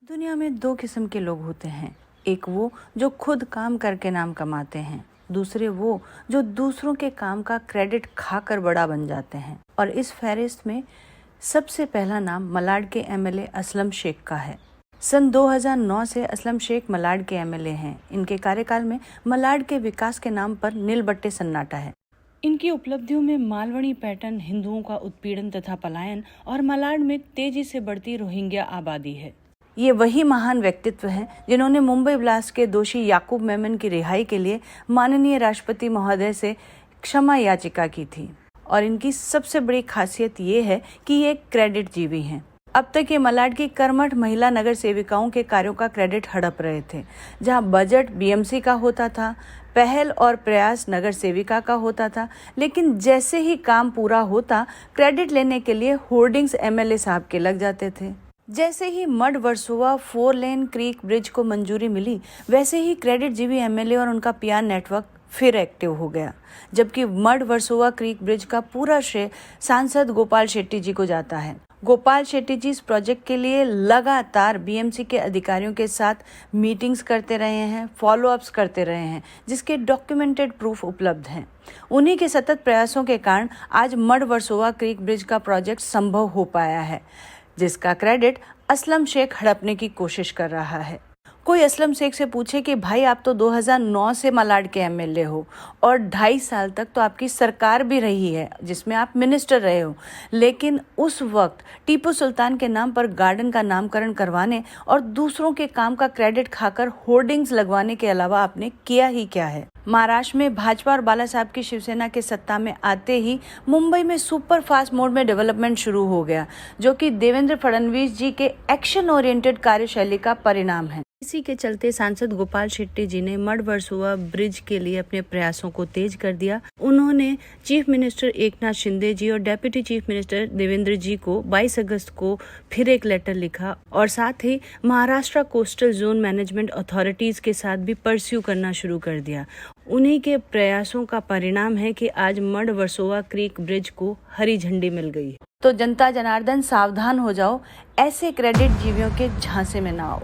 दुनिया में दो किस्म के लोग होते हैं। एक वो जो खुद काम करके नाम कमाते हैं, दूसरे वो जो दूसरों के काम का क्रेडिट खाकर बड़ा बन जाते हैं। और इस फहरिस्त में सबसे पहला नाम मलाड के एमएलए असलम शेख का है। सन 2009 से असलम शेख मलाड के एमएलए हैं। इनके कार्यकाल में मलाड के विकास के नाम पर नीलबट्टे सन्नाटा है। इनकी उपलब्धियों में मालवणी पैटर्न, हिंदुओं का उत्पीड़न तथा पलायन और मलाड में तेजी से बढ़ती रोहिंग्या आबादी है। ये वही महान व्यक्तित्व हैं जिन्होंने मुंबई ब्लास्ट के दोषी याकूब मेमन की रिहाई के लिए माननीय राष्ट्रपति महोदय से क्षमा याचिका की थी। और इनकी सबसे बड़ी खासियत ये है कि ये क्रेडिट जीवी हैं। अब तक ये मलाड की कर्मठ महिला नगर सेविकाओं के कार्यों का क्रेडिट हड़प रहे थे। जहां बजट बीएमसी का होता था, पहल और प्रयास नगर सेविका का होता था, लेकिन जैसे ही काम पूरा होता क्रेडिट लेने के लिए होर्डिंग्स एमएलए साहब के लग जाते थे। जैसे ही मड वर्सोवा 4 लेन क्रीक ब्रिज को मंजूरी मिली, वैसे ही क्रेडिट जीवी एमएलए और उनका पीआर नेटवर्क फिर एक्टिव हो गया। जबकि मड वर्सोवा क्रीक ब्रिज का पूरा श्रेय सांसद गोपाल शेट्टी जी को जाता है। गोपाल शेट्टी जी इस प्रोजेक्ट के लिए लगातार बीएमसी के अधिकारियों के साथ मीटिंग्स करते रहे हैं, फॉलोअप्स करते रहे हैं, जिसके डॉक्यूमेंटेड प्रूफ उपलब्ध हैं। उन्हीं के सतत प्रयासों के कारण आज मड वर्सोवा क्रीक ब्रिज का प्रोजेक्ट संभव हो पाया है, जिसका क्रेडिट असलम शेख हड़पने की कोशिश कर रहा है। कोई असलम शेख से पूछे कि भाई आप तो 2009 से मलाड के एमएलए हो और 2.5 साल तक तो आपकी सरकार भी रही है जिसमें आप मिनिस्टर रहे हो, लेकिन उस वक्त टीपू सुल्तान के नाम पर गार्डन का नामकरण करवाने और दूसरों के काम का क्रेडिट खाकर होर्डिंग्स लगवाने के अलावा आपने किया ही क्या है। महाराष्ट्र में भाजपा और बाला साहब की शिवसेना के सत्ता में आते ही मुंबई में सुपर फास्ट मोड में डेवलपमेंट शुरू हो गया, जो कि देवेंद्र फडणवीस जी के एक्शन ओरिएंटेड कार्यशैली का परिणाम है। इसी के चलते सांसद गोपाल शेट्टी जी ने मड वर्सोवा ब्रिज के लिए अपने प्रयासों को तेज कर दिया। उन्होंने चीफ मिनिस्टर एकनाथ शिंदे जी और डेप्यूटी चीफ मिनिस्टर देवेंद्र जी को 22 अगस्त को फिर एक लेटर लिखा और साथ ही Maharashtra coastal zone management authorities के साथ भी परस्यू करना शुरू कर दिया। उन्हीं के प्रयासों का परिणाम है कि आज मड वर्सोवा क्रीक ब्रिज को हरी झंडी मिल गई। तो जनता जनार्दन सावधान हो जाओ, ऐसे क्रेडिट जीवियों के झांसे में ना आओ।